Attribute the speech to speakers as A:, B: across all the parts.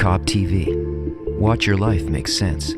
A: Cobb TV. Watch your life make sense.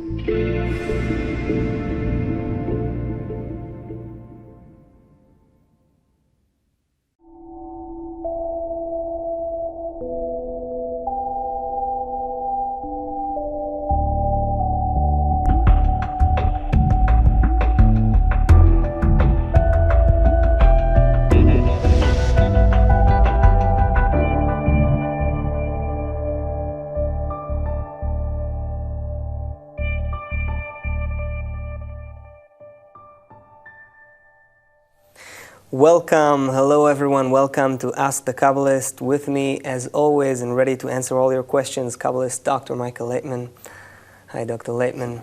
B: Welcome, hello everyone, welcome to Ask the Kabbalist. With me as always and ready to answer all your questions, Kabbalist Dr. Michael Laitman. Hi Dr. Laitman.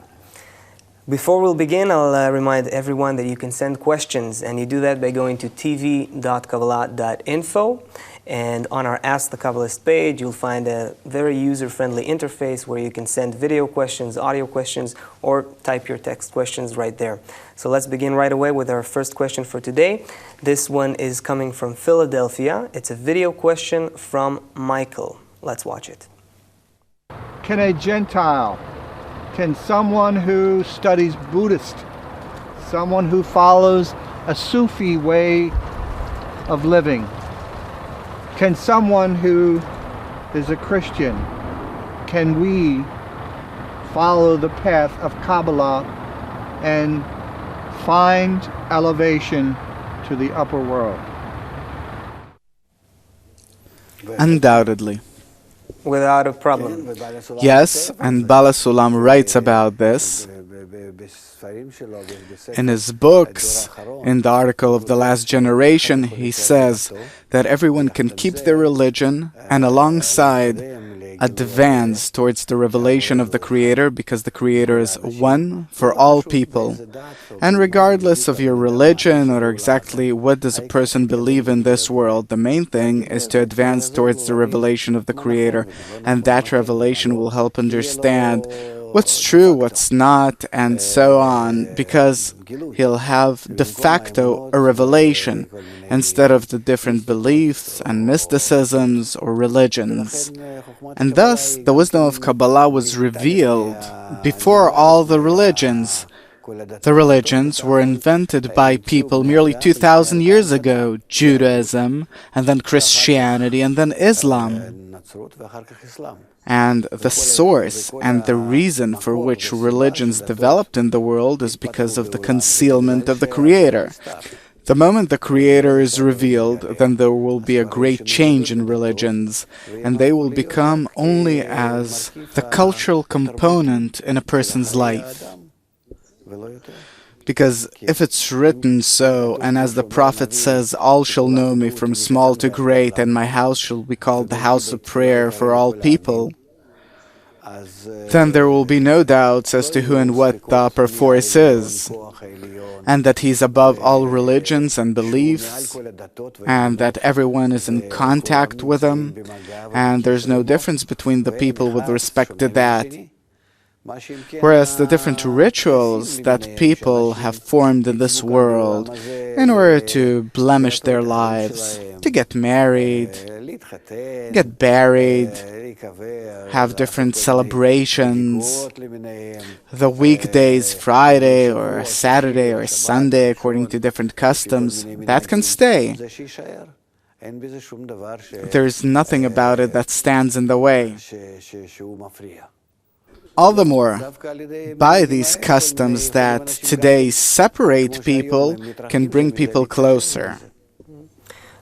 B: Before we'll begin, I'll remind everyone that you can send questions, and you do that by going to tv.Kabbalah.info, and on our Ask the Kabbalist page you'll find a very user-friendly interface where you can send video questions, audio questions, or type your text questions right there. So let's begin right away with our first question for today. This one is coming from Philadelphia. It's a video question from Michael. Let's watch it.
C: Can a Gentile, can someone who studies Buddhist, someone who follows a Sufi way of living, can someone who is a Christian, can we follow the path of Kabbalah and find elevation to the upper world?
D: Undoubtedly.
B: Without a problem.
D: Yes, and Bala Sulam writes about this in his books. In the article of The Last Generation, he says that everyone can keep their religion and alongside advance towards the revelation of the Creator, because the Creator is one for all people. And regardless of your religion or exactly what does a person believe in this world, the main thing is to advance towards the revelation of the Creator, and that revelation will help understand what's true, what's not, and so on, because he'll have de facto a revelation instead of the different beliefs and mysticisms or religions. And thus, the wisdom of Kabbalah was revealed before all the religions. The religions were invented by people merely 2,000 years ago: Judaism, and then Christianity, and then Islam. And the source and the reason for which religions developed in the world is because of the concealment of the Creator. The moment the Creator is revealed, then there will be a great change in religions, and they will become only as the cultural component in a person's life. Because if it's written so, and as the Prophet says, all shall know me from small to great, and my house shall be called the house of prayer for all people, then there will be no doubts as to who and what the upper force is, and that he's above all religions and beliefs, and that everyone is in contact with him, and there's no difference between the people with respect to that. Whereas the different rituals that people have formed in this world in order to blemish their lives, to get married, get buried, have different celebrations, the weekdays, Friday or Saturday or Sunday, according to different customs, that can stay. There's nothing about it that stands in the way. All the more, by these customs that today separate people, can bring people closer.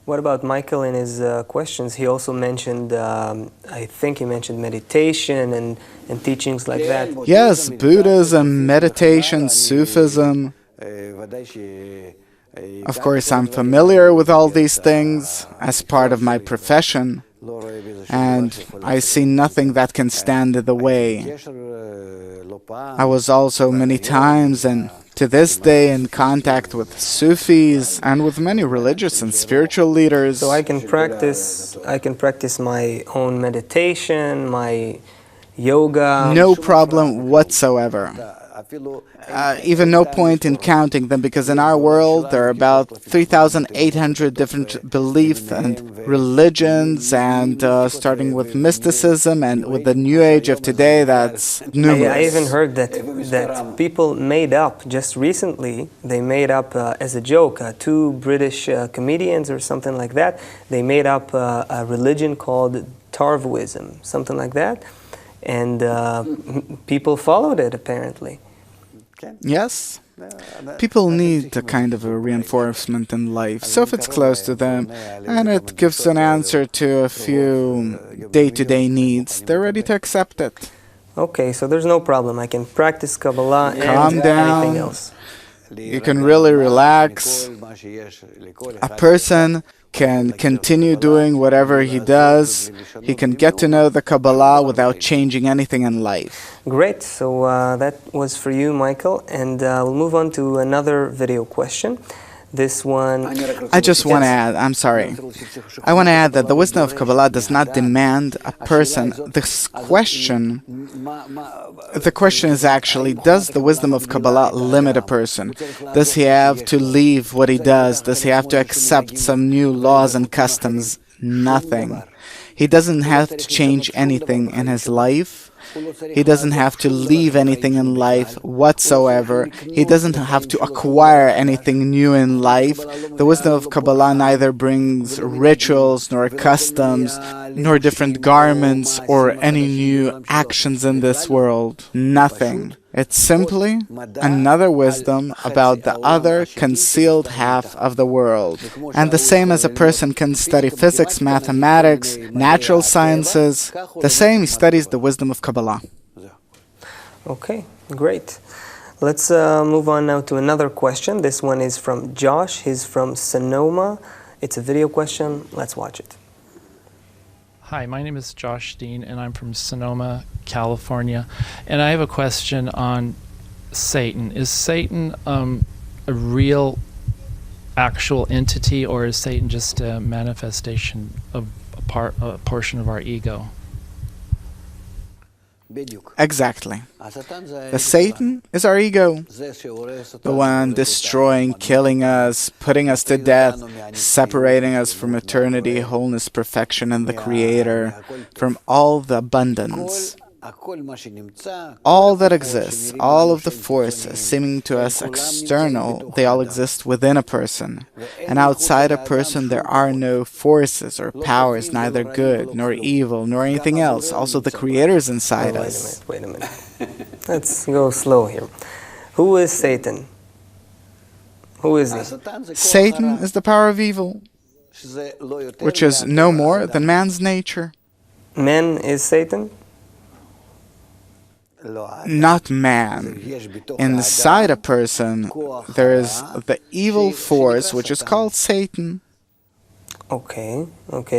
B: What about Michael in his questions? He also mentioned, I think he mentioned meditation and teachings like that.
D: Yes, Buddhism, meditation, Sufism. Of course, I'm familiar with all these things as part of my profession, and I see nothing that can stand in the way. I was also many times and to this day in contact with Sufis and with many religious and spiritual leaders.
B: So I can practice my own meditation, my yoga.
D: No problem whatsoever. even no point in counting them, because in our world there are about 3,800 different beliefs and religions, and starting with mysticism and with the New Age of today, that's numerous.
B: I even heard that people made up, just recently, they made up as a joke, two British comedians or something like that, they made up a religion called Tarvoism, something like that, and people followed it apparently.
D: Yes. People need a kind of a reinforcement in life, so if it's close to them and it gives an answer to a few day-to-day needs, they're ready to accept it.
B: Okay, so there's no problem. I can practice Kabbalah and
D: Calm down.
B: anything else.
D: You can really relax. A person can continue doing whatever he does. He can get to know the Kabbalah without changing anything in life.
B: Great, so that was for you, Michael, and we'll move on to another video question. This one...
D: I just want to add, I'm sorry. I want to add that the wisdom of Kabbalah does not demand a person. The question is actually, does the wisdom of Kabbalah limit a person? Does he have to leave what he does? Does he have to accept some new laws and customs? Nothing. He doesn't have to change anything in his life. He doesn't have to leave anything in life whatsoever. He doesn't have to acquire anything new in life. The wisdom of Kabbalah neither brings rituals, nor customs, nor different garments, or any new actions in this world. Nothing. It's simply another wisdom about the other concealed half of the world. And the same as a person can study physics, mathematics, natural sciences, the same he studies the wisdom of Kabbalah.
B: Okay, great. Let's move on now to another question. This one is from Josh. He's from Sonoma. It's a video question. Let's watch it.
E: Hi, my name is Josh Dean, and I'm from Sonoma, California. And I have a question on Satan. Is Satan a real, actual entity, or is Satan just a manifestation of a portion of our ego?
D: Exactly. The Satan is our ego, the one destroying, killing us, putting us to death, separating us from eternity, wholeness, perfection, and the Creator, from all the abundance. All that exists, all of the forces seeming to us external, they all exist within a person. And outside a person there are no forces or powers, neither good nor evil nor anything else. Also the Creator is inside us.
B: Wait a minute. Let's go slow here. Who is Satan? Who is he?
D: Satan is the power of evil, which is no more than man's nature.
B: Man is Satan?
D: Not man. Inside a person, there is the evil force, which is called Satan.
B: Okay,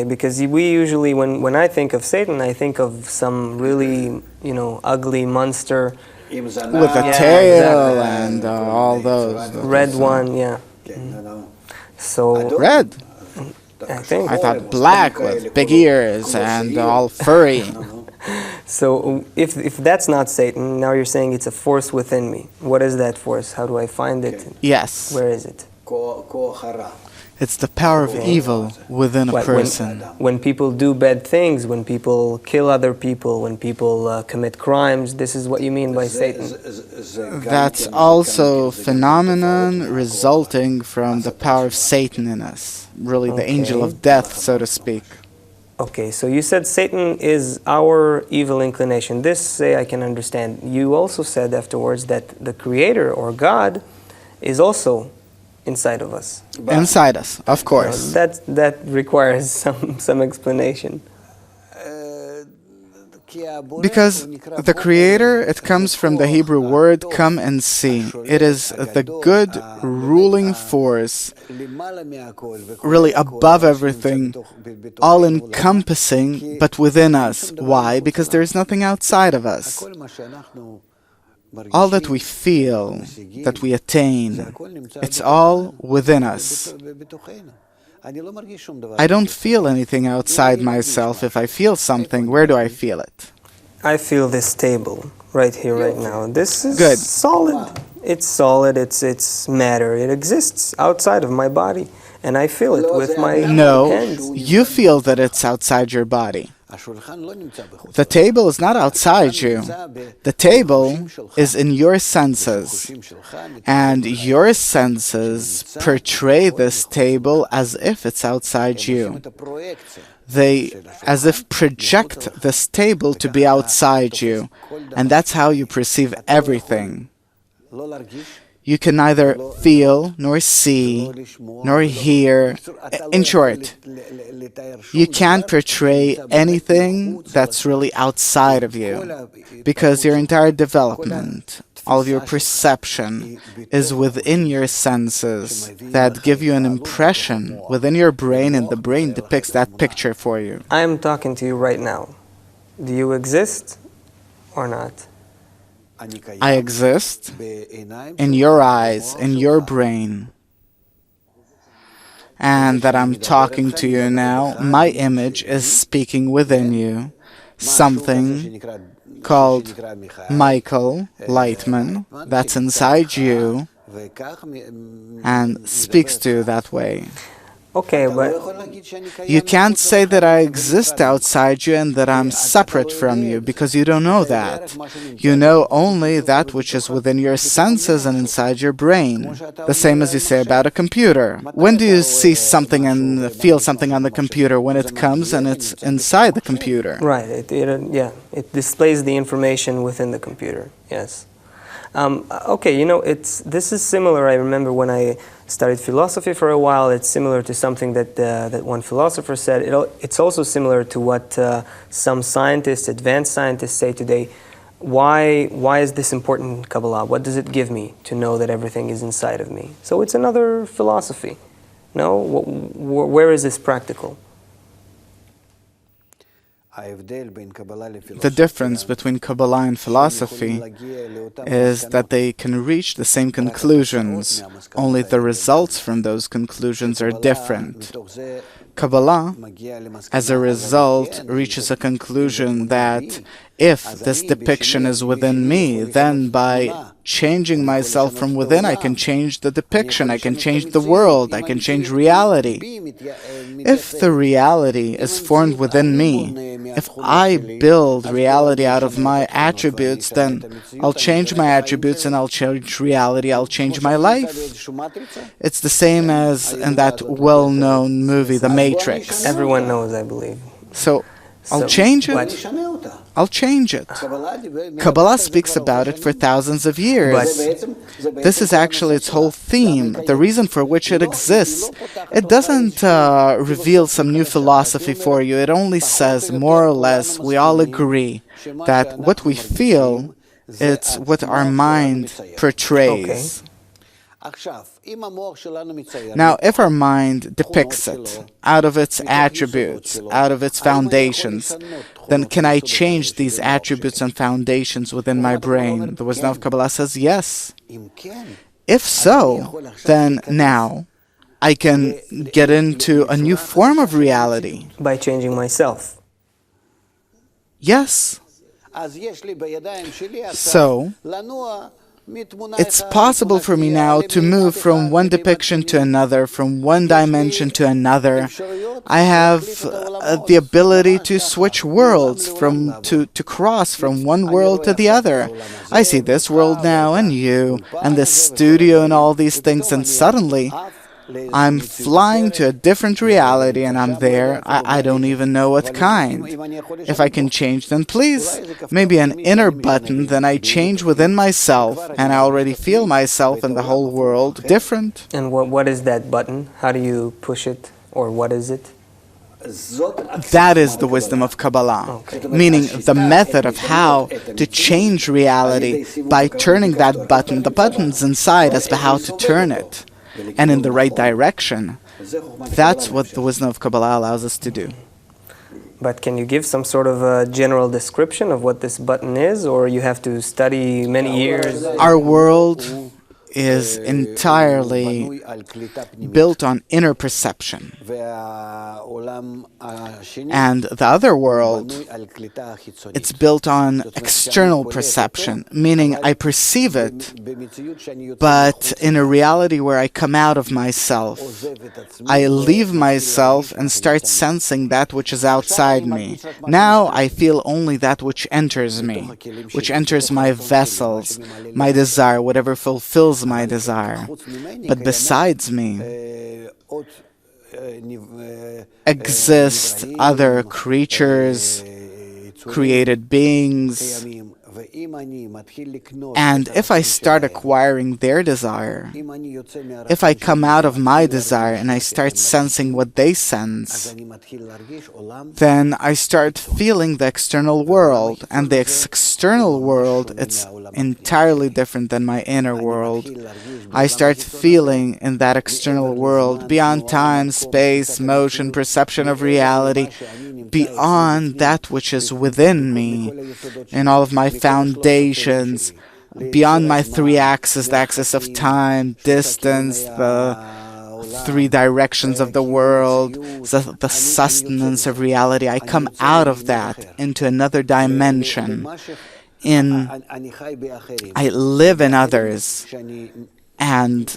B: because we usually, when I think of Satan, I think of some really, ugly monster.
D: With a tail and all those.
B: Red one, yeah. So
D: red?
B: I think.
D: I thought black with big ears and all furry.
B: So if that's not Satan, now you're saying it's a force within me. What is that force? How do I find it?
D: Yes.
B: Where is it?
D: It's the power of evil within a person.
B: When people do bad things, when people kill other people, when people commit crimes, this is what you mean by Satan.
D: That's also a phenomenon resulting from the power of Satan in us. Really the angel of death, so to speak.
B: Okay, so you said Satan is our evil inclination. This, say, I can understand. You also said afterwards that the Creator, or God, is also inside of us.
D: Inside us, of course.
B: That requires some explanation.
D: Because the Creator, it comes from the Hebrew word, come and see. It is the good ruling force, really above everything, all-encompassing, but within us. Why? Because there is nothing outside of us. All that we feel, that we attain, it's all within us. I don't feel anything outside myself. If I feel something, where do I feel it?
B: I feel this table right here, right now. This is
D: Good.
B: solid. It's solid. It's matter. It exists outside of my body, and I feel it with my
D: No,
B: hands.
D: you feel that it's outside your body. The table is not outside you. The table is in your senses. And your senses portray this table as if it's outside you. They as if project this table to be outside you. And that's how you perceive everything. You can neither feel, nor see, nor hear. In short, you can't portray anything that's really outside of you, because your entire development, all of your perception, is within your senses that give you an impression within your brain, and the brain depicts that picture for you.
B: I'm talking to you right now. Do you exist or not?
D: I exist in your eyes, in your brain. And that I'm talking to you now, my image is speaking within you. Something called Michael Laitman that's inside you and speaks to you that way.
B: Okay, but
D: You can't say that I exist outside you and that I'm separate from you, because you don't know that. You know only that which is within your senses and inside your brain. The same as you say about a computer. When do you see something and feel something on the computer? When it comes and it's inside the computer.
B: right, it displays the information within the computer. Yes. Okay, this is similar. I remember when I studied philosophy for a while. It's similar to something that one philosopher said. It's also similar to what some scientists, advanced scientists, say today. Why is this important in Kabbalah? What does it give me to know that everything is inside of me? So it's another philosophy. No, where is this practical?
D: The difference between Kabbalah and philosophy is that they can reach the same conclusions, only the results from those conclusions are different. Kabbalah, as a result, reaches a conclusion that if this depiction is within me, then by changing myself from within, I can change the depiction, I can change the world, I can change reality. If the reality is formed within me, if I build reality out of my attributes, then I'll change my attributes and I'll change reality, I'll change my life. It's the same as in that well-known movie, The Matrix.
B: Everyone knows, I believe.
D: So I'll change it. I'll change it. Kabbalah speaks about it for thousands of years. This is actually its whole theme, the reason for which it exists. It doesn't reveal some new philosophy for you. It only says, more or less, we all agree that what we feel, it's what our mind portrays. Now, if our mind depicts it out of its attributes, out of its foundations, then can I change these attributes and foundations within my brain? The wisdom of Kabbalah says yes. If so, then now I can get into a new form of reality.
B: By changing myself.
D: Yes. So, it's possible for me now to move from one depiction to another, from one dimension to another. I have the ability to switch worlds, to cross from one world to the other. I see this world now, and you, and this studio, and all these things, and suddenly I'm flying to a different reality, and I'm there. I don't even know what kind. If I can change, then please. Maybe an inner button, then I change within myself, and I already feel myself and the whole world different.
B: And what is that button? How do you push it? Or what is it?
D: That is the wisdom of Kabbalah, meaning the method of how to change reality by turning that button. The button's inside as to how to turn it, and in the right direction. That's what the wisdom of Kabbalah allows us to do.
B: But can you give some sort of a general description of what this button is, or you have to study many years?
D: Our world is entirely built on inner perception. And the other world, it's built on external perception, meaning I perceive it, but in a reality where I come out of myself. I leave myself and start sensing that which is outside me. Now I feel only that which enters me, which enters my vessels, my desire, whatever fulfills my desire. But besides me exist other creatures, created beings, and if I start acquiring their desire, if I come out of my desire and I start sensing what they sense, then I start feeling the external world, and the external world, it's entirely different than my inner world. I start feeling in that external world, beyond time, space, motion, perception of reality, beyond that which is within me, in all of my foundations, beyond my three axes, the axis of time, distance, the three directions of the world, the sustenance of reality. I come out of that into another dimension. I live in others. And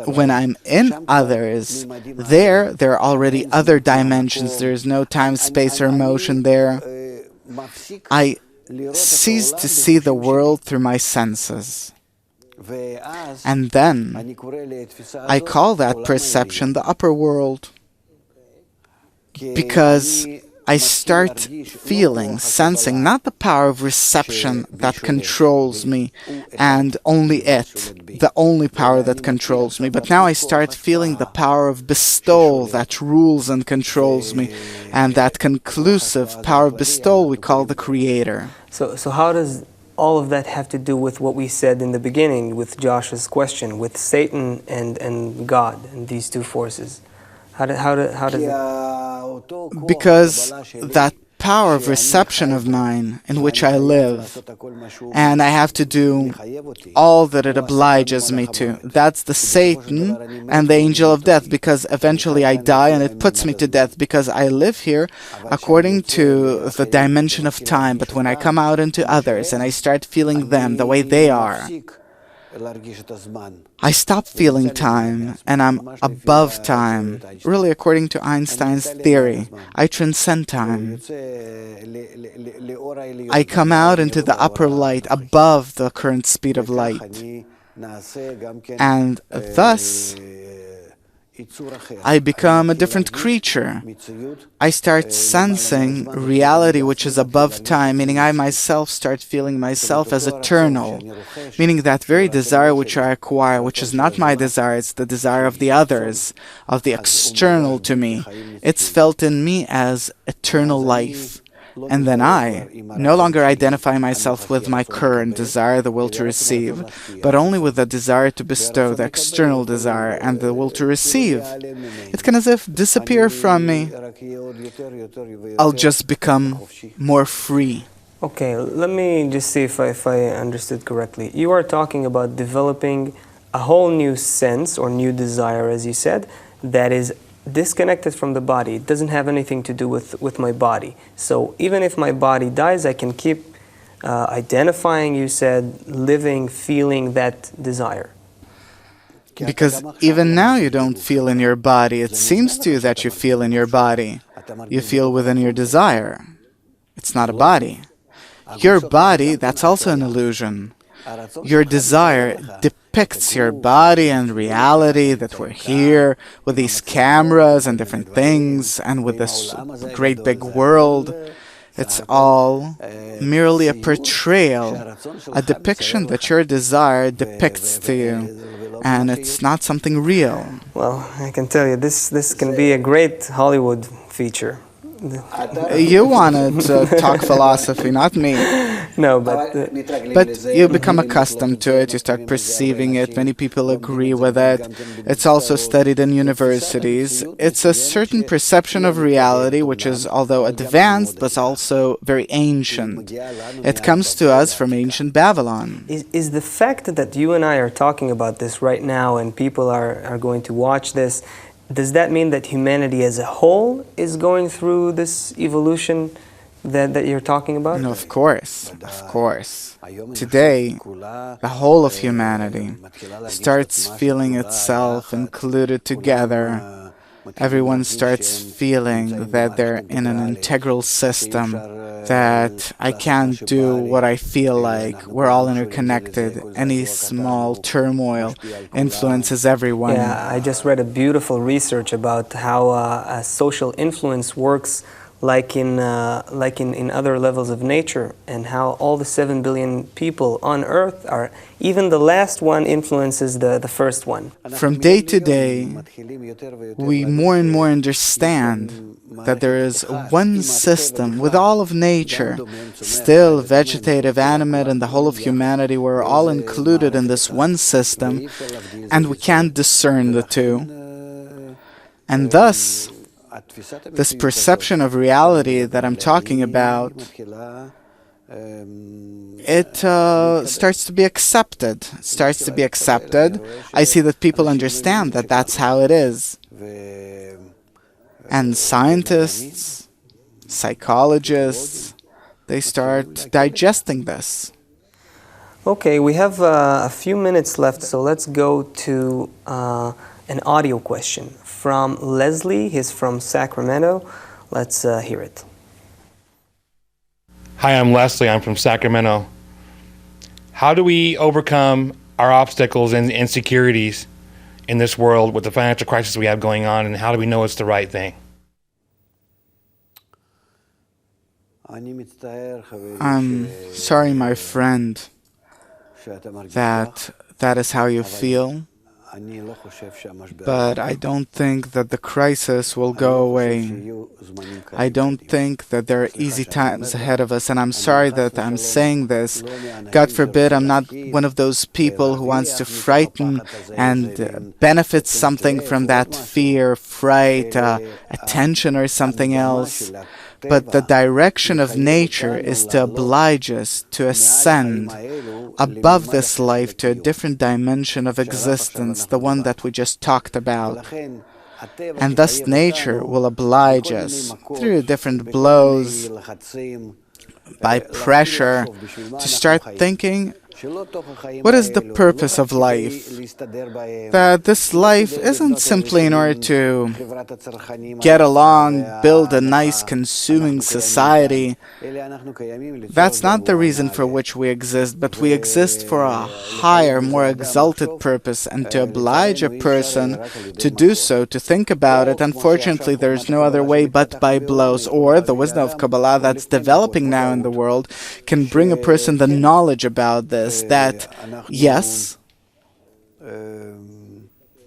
D: when I'm in others, there are already other dimensions. There is no time, space, or motion there. I cease to see the world through my senses. And then I call that perception the upper world, because I start feeling, sensing, not the power of reception that controls me, and only it, the only power that controls me, but now I start feeling the power of bestowal that rules and controls me, and that conclusive power of bestowal we call the Creator.
B: So how does all of that have to do with what we said in the beginning, with Josh's question, with Satan and God, and these two forces? How does it?
D: Because that power of reception of mine in which I live, and I have to do all that it obliges me to. That's the Satan and the angel of death, because eventually I die and it puts me to death, because I live here according to the dimension of time. But when I come out into others and I start feeling them the way they are, I stop feeling time, and I'm above time. Really, according to Einstein's theory, I transcend time. I come out into the upper light, above the current speed of light. And thus, I become a different creature. I start sensing reality which is above time, meaning I myself start feeling myself as eternal, meaning that very desire which I acquire, which is not my desire, it's the desire of the others, of the external to me. It's felt in me as eternal life. And then I no longer identify myself with my current desire, the will to receive, but only with the desire to bestow, the external desire, and the will to receive. It can as if disappear from me. I'll just become more free.
B: Okay, let me just see if I understood correctly. You are talking about developing a whole new sense or new desire, as you said, that is disconnected from the body. It doesn't have anything to do with my body. So even if my body dies, I can keep identifying, you said, living, feeling that desire.
D: Because even now you don't feel in your body. It seems to you that you feel in your body. You feel within your desire. It's not a body. Your body, that's also an illusion. Your desire depicts your body and reality, that we're here with these cameras and different things, and with this great big world. It's all merely a portrayal, a depiction that your desire depicts to you, and it's not something real.
B: Well, I can tell you, this can be a great Hollywood feature.
D: You wanted to talk philosophy, not me.
B: No, but
D: But you become accustomed to it, you start perceiving it, many people agree with it. It's also studied in universities. It's a certain perception of reality, which is, although advanced, but also very ancient. It comes to us from ancient Babylon.
B: is the fact that you and I are talking about this right now and people are going to watch this, does that mean that humanity as a whole is going through this evolution that you're talking about?
D: No, of course, of course. Today, the whole of humanity starts feeling itself included together. Everyone starts feeling that they're in an integral system, that I can't do what I feel like. We're all interconnected. Any small turmoil influences everyone.
B: Yeah, I just read a beautiful research about how social influence works like in other levels of nature, and how all the 7 billion people on Earth are, even the last one influences the first one.
D: From day to day, we more and more understand that there is one system with all of nature, still vegetative, animate, and the whole of humanity. We're all included in this one system, and we can't discern the two. And thus, this perception of reality that I'm talking about, it starts to be accepted. I see that people understand that that's how it is. And scientists, psychologists, they start digesting this.
B: Okay, we have a few minutes left, so let's go to an audio question from Leslie. He's from Sacramento. Let's hear it.
F: Hi, I'm Leslie. I'm from Sacramento. How do we overcome our obstacles and insecurities in this world with the financial crisis we have going on, and how do we know it's the right thing?
D: I'm sorry, my friend, that is how you feel. But I don't think that the crisis will go away. I don't think that there are easy times ahead of us, and I'm sorry that I'm saying this. God forbid I'm not one of those people who wants to frighten and benefit something from that fear, fright, attention or something else. But the direction of nature is to oblige us to ascend above this life to a different dimension of existence, the one that we just talked about. And thus nature will oblige us through different blows, by pressure, to start thinking, what is the purpose of life? That this life isn't simply in order to get along, build a nice consuming society. That's not the reason for which we exist, but we exist for a higher, more exalted purpose, and to oblige a person to do so, to think about it. Unfortunately, there's no other way but by blows, or the wisdom of Kabbalah that's developing now in the world can bring a person the knowledge about this, that yes,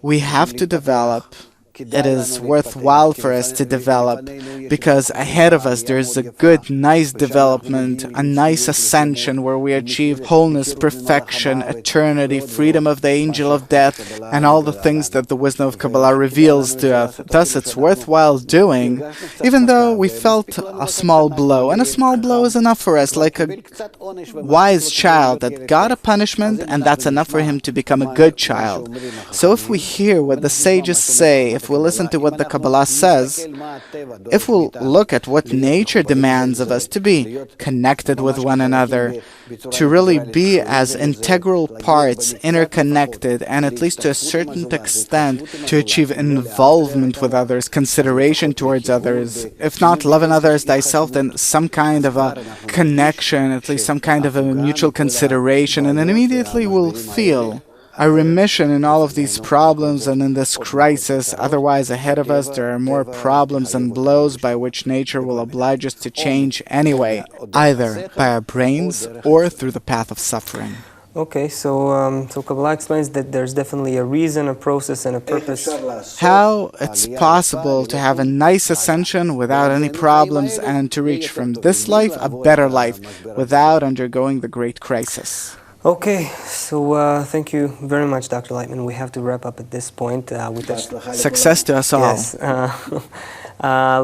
D: we have to develop. It is worthwhile for us to develop, because ahead of us there's a good, nice development, a nice ascension where we achieve wholeness, perfection, eternity, freedom of the angel of death, and all the things that the wisdom of Kabbalah reveals to us. Thus it's worthwhile doing, even though we felt a small blow, and a small blow is enough for us, like a wise child that got a punishment, and that's enough for him to become a good child. So if we hear what the sages say, if we listen to what the Kabbalah says, if we'll look at what nature demands of us, to be connected with one another, to really be as integral parts, interconnected, and at least to a certain extent to achieve involvement with others, consideration towards others, if not loving others thyself, then some kind of a connection, at least some kind of a mutual consideration, and then immediately we'll feel a remission in all of these problems and in this crisis. Otherwise, ahead of us, there are more problems and blows by which nature will oblige us to change anyway, either by our brains or through the path of suffering.
B: Okay, so Kabbalah explains that there's definitely a reason, a process, and a purpose.
D: How it's possible to have a nice ascension without any problems and to reach from this life a better life without undergoing the great crisis.
B: Okay, so thank you very much, Dr. Laitman. We have to wrap up at this point.
D: Success to us all.
B: Yes.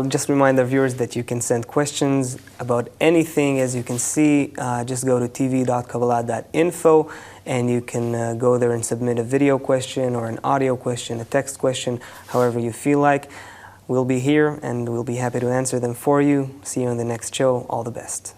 B: Just remind our viewers that you can send questions about anything. As you can see, just go to tv.kabbalah.info and you can go there and submit a video question or an audio question, a text question, however you feel like. We'll be here and we'll be happy to answer them for you. See you on the next show. All the best.